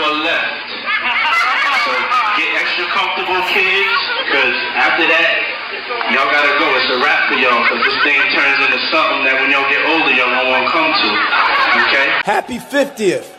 your left. So get extra comfortable, kids, because after that, y'all gotta go. It's a wrap for y'all, because this thing turns into something that when y'all get older, y'all don't want to come to. Okay? Happy 50th.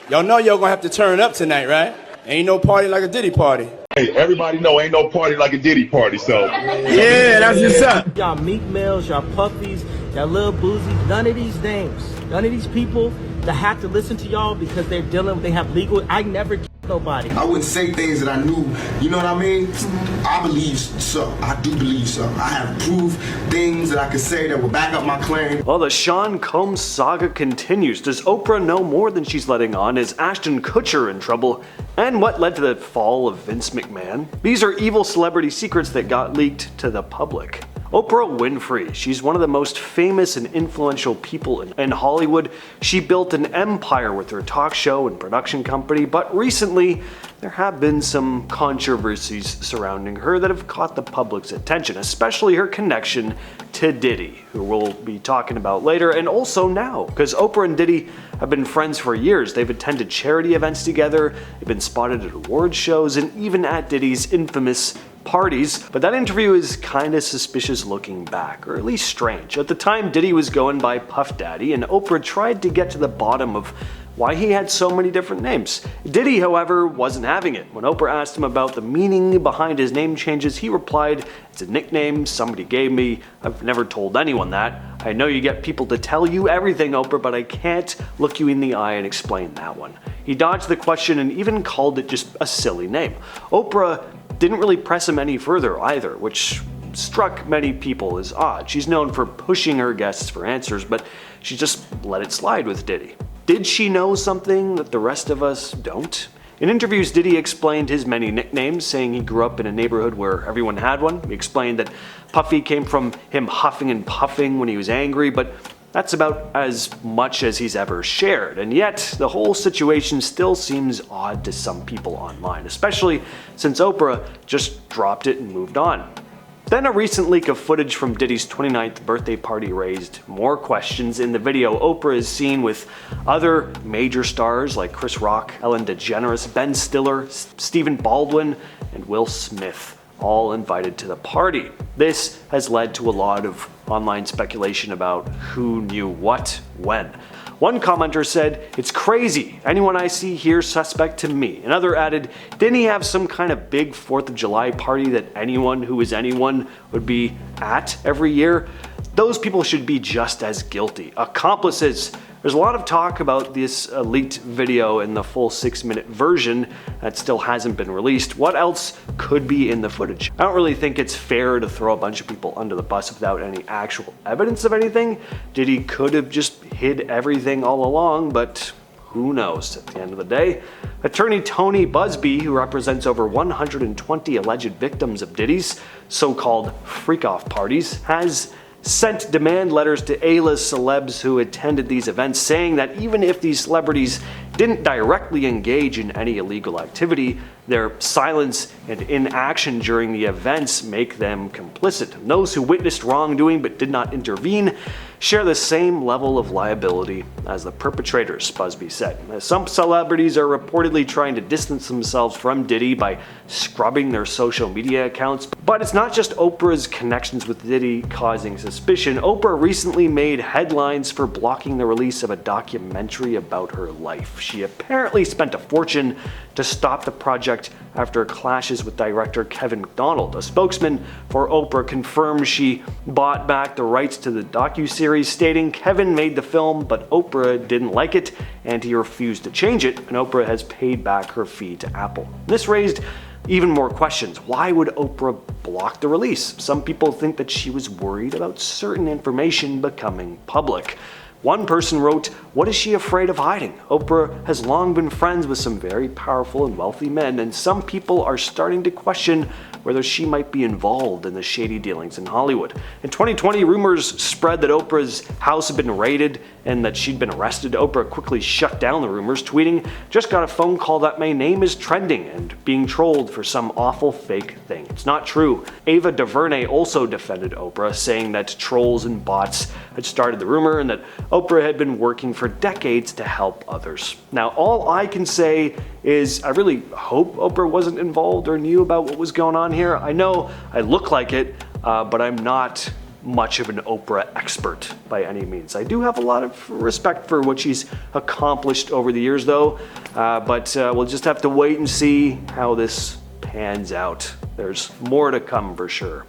Y'all know y'all gonna have to turn up tonight, right? Ain't no party like a Diddy party. Hey, everybody know ain't no party like a Diddy party, so. Yeah, that's what's up. Y'all Meek Mills, y'all Puffies, y'all Lil Boozy, none of these names, none of these people that have to listen to y'all because they're dealing, they have legal, I never killed nobody. I wouldn't say things that I knew, you know what I mean? I believe so, I do believe so. I have proof, things that I could say that will back up my claim. Well, the Sean Combs saga continues. Does Oprah know more than she's letting on? Is Ashton Kutcher in trouble? And what led to the fall of Vince McMahon? These are evil celebrity secrets that got leaked to the public. Oprah Winfrey, she's one of the most famous and influential people in Hollywood. She built an empire with her talk show and production company, but recently there have been some controversies surrounding her that have caught the public's attention, especially her connection to Diddy, who we'll be talking about later, and also now, because Oprah and Diddy have been friends for years. They've attended charity events together, they've been spotted at award shows, and even at Diddy's infamous parties, but that interview is kinda suspicious looking back, or at least strange. At the time, Diddy was going by Puff Daddy, and Oprah tried to get to the bottom of why he had so many different names. Diddy, however, wasn't having it. When Oprah asked him about the meaning behind his name changes, he replied, "It's a nickname somebody gave me. I've never told anyone that. I know you get people to tell you everything, Oprah, but I can't look you in the eye and explain that one." He dodged the question and even called it just a silly name. Oprah didn't really press him any further either, which struck many people as odd. She's known for pushing her guests for answers, but she just let it slide with Diddy. Did she know something that the rest of us don't? In interviews, Diddy explained his many nicknames, saying he grew up in a neighborhood where everyone had one. He explained that Puffy came from him huffing and puffing when he was angry, but that's about as much as he's ever shared, and yet the whole situation still seems odd to some people online, especially since Oprah just dropped it and moved on. Then a recent leak of footage from Diddy's 29th birthday party raised more questions. In the video, Oprah is seen with other major stars like Chris Rock, Ellen DeGeneres, Ben Stiller, Stephen Baldwin, and Will Smith, all invited to the party. This has led to a lot of online speculation about who knew what when. One commenter said, "It's crazy. Anyone I see here suspect to me." Another added, "Didn't he have some kind of big 4th of July party that anyone who is anyone would be at every year? Those people should be just as guilty. Accomplices." There's a lot of talk about this leaked video in the full 6-minute version that still hasn't been released. What else could be in the footage? I don't really think it's fair to throw a bunch of people under the bus without any actual evidence of anything. Diddy could have just hid everything all along, but who knows at the end of the day. Attorney Tony Busby, who represents over 120 alleged victims of Diddy's so-called freak-off parties, has sent demand letters to A-list celebs who attended these events, saying that even if these celebrities didn't directly engage in any illegal activity, their silence and inaction during the events make them complicit. And those who witnessed wrongdoing but did not intervene share the same level of liability as the perpetrators, Busby said. Some celebrities are reportedly trying to distance themselves from Diddy by scrubbing their social media accounts. But it's not just Oprah's connections with Diddy causing suspicion. Oprah recently made headlines for blocking the release of a documentary about her life. She apparently spent a fortune to stop the project after clashes with director Kevin McDonald. A spokesman for Oprah confirmed she bought back the rights to the docuseries, stating Kevin made the film but Oprah didn't like it and he refused to change it, and Oprah has paid back her fee to Apple. This raised even more questions. Why would Oprah block the release? Some people think that she was worried about certain information becoming public. One person wrote, "What is she afraid of hiding? Oprah has long been friends with some very powerful and wealthy men, and some people are starting to question whether she might be involved in the shady dealings in Hollywood. In 2020, rumors spread that Oprah's house had been raided and that she'd been arrested. Oprah quickly shut down the rumors, tweeting, "Just got a phone call that my name is trending and being trolled for some awful fake thing. It's not true." Ava DuVernay also defended Oprah, saying that trolls and bots had started the rumor and that Oprah had been working for decades to help others. Now, all I can say is I really hope Oprah wasn't involved or knew about what was going on here. I know I look like it, but I'm not much of an Oprah expert by any means. I do have a lot of respect for what she's accomplished over the years, though, but we'll just have to wait and see how this pans out. There's more to come for sure.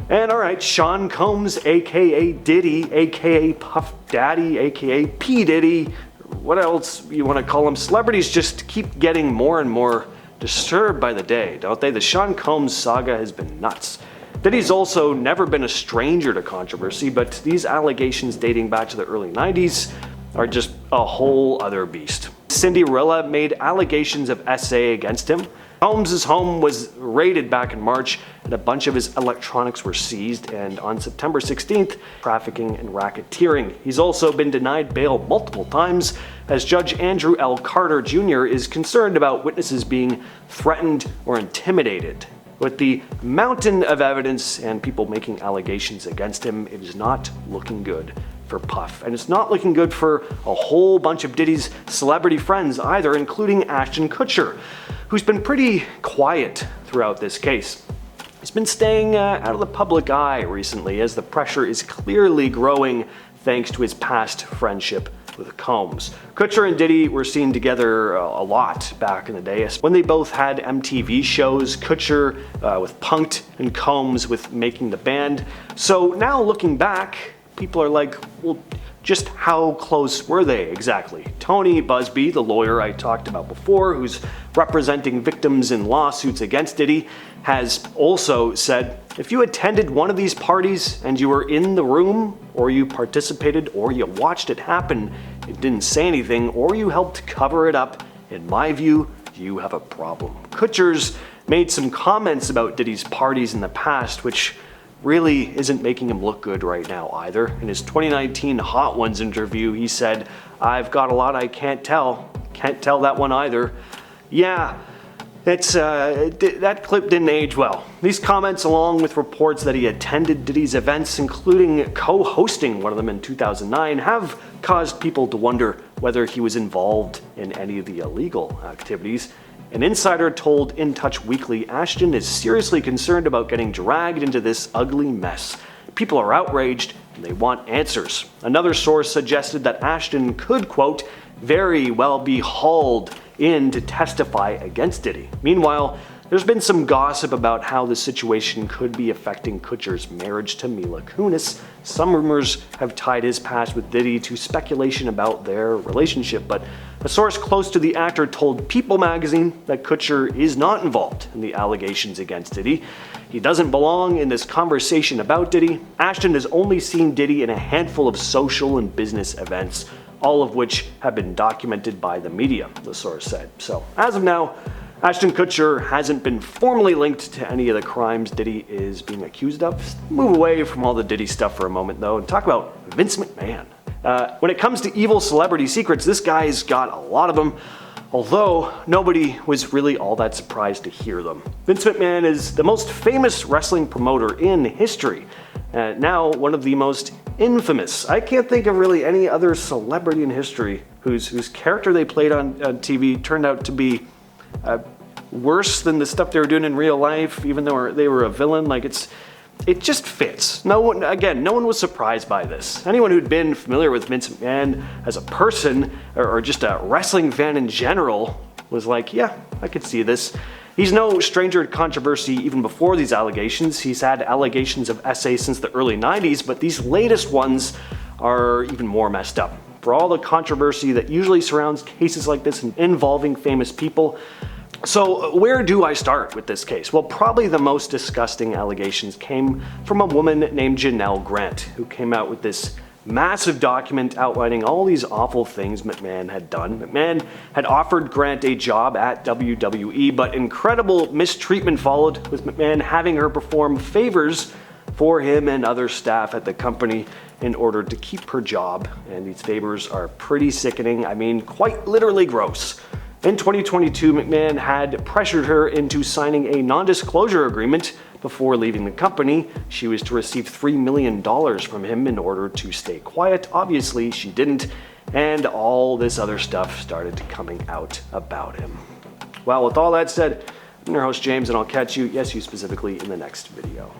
And alright, Sean Combs, aka Diddy, aka Puff Daddy, aka P. Diddy, what else you want to call him? Celebrities just keep getting more and more disturbed by the day, don't they? The Sean Combs saga has been nuts. Diddy's also never been a stranger to controversy, but these allegations dating back to the early 90s are just a whole other beast. Cinderella made allegations of SA against him. Combs' home was raided back in March and a bunch of his electronics were seized, and on September 16th, trafficking and racketeering. He's also been denied bail multiple times as Judge Andrew L. Carter Jr. is concerned about witnesses being threatened or intimidated. With the mountain of evidence and people making allegations against him, it is not looking good for Puff. And it's not looking good for a whole bunch of Diddy's celebrity friends either, including Ashton Kutcher, who's been pretty quiet throughout this case. He's been staying out of the public eye recently as the pressure is clearly growing thanks to his past friendship with Combs. Kutcher and Diddy were seen together a lot back in the day when they both had MTV shows, Kutcher with Punk'd and Combs with Making the Band. So now looking back, people are like, well, just how close were they exactly? Tony Busby, the lawyer I talked about before, who's representing victims in lawsuits against Diddy, has also said, if you attended one of these parties and you were in the room, or you participated, or you watched it happen, and didn't say anything, or you helped cover it up, in my view, you have a problem. Kutcher's made some comments about Diddy's parties in the past, which really isn't making him look good right now either. In his 2019 Hot Ones interview, he said, "I've got a lot I can't tell. Can't tell that one either." Yeah, that clip didn't age well. These comments, along with reports that he attended Diddy's events, including co-hosting one of them in 2009, have caused people to wonder whether he was involved in any of the illegal activities. An insider told In Touch Weekly Ashton is seriously concerned about getting dragged into this ugly mess. People are outraged and they want answers. Another source suggested that Ashton could, quote, very well be hauled in to testify against Diddy. Meanwhile, there's been some gossip about how the situation could be affecting Kutcher's marriage to Mila Kunis. Some rumors have tied his past with Diddy to speculation about their relationship, but a source close to the actor told People magazine that Kutcher is not involved in the allegations against Diddy. He doesn't belong in this conversation about Diddy. Ashton has only seen Diddy in a handful of social and business events, all of which have been documented by the media, the source said. So, as of now, Ashton Kutcher hasn't been formally linked to any of the crimes Diddy is being accused of. Move away from all the Diddy stuff for a moment though and talk about Vince McMahon. When it comes to evil celebrity secrets, this guy's got a lot of them, although nobody was really all that surprised to hear them. Vince McMahon is the most famous wrestling promoter in history, now one of the most infamous. I can't think of really any other celebrity in history whose character they played on TV turned out to be worse than the stuff they were doing in real life, even though they were a villain. Like, it just fits. No one was surprised by this. Anyone who'd been familiar with Vince McMahon as a person or just a wrestling fan in general was like, yeah, I could see this. He's no stranger to controversy even before these allegations. He's had allegations of SA since the early 90s, but these latest ones are even more messed up. For all the controversy that usually surrounds cases like this involving famous people. So where do I start with this case? Well, probably the most disgusting allegations came from a woman named Janelle Grant, who came out with this massive document outlining all these awful things McMahon had done. McMahon had offered Grant a job at WWE, but incredible mistreatment followed, with McMahon having her perform favors for him and other staff at the company in order to keep her job. And these favors are pretty sickening. I mean, quite literally gross. In 2022, McMahon had pressured her into signing a non-disclosure agreement before leaving the company. She was to receive $3 million from him in order to stay quiet. Obviously, she didn't, and all this other stuff started coming out about him. Well, with all that said, I'm your host, James, and I'll catch you, yes, you specifically, in the next video.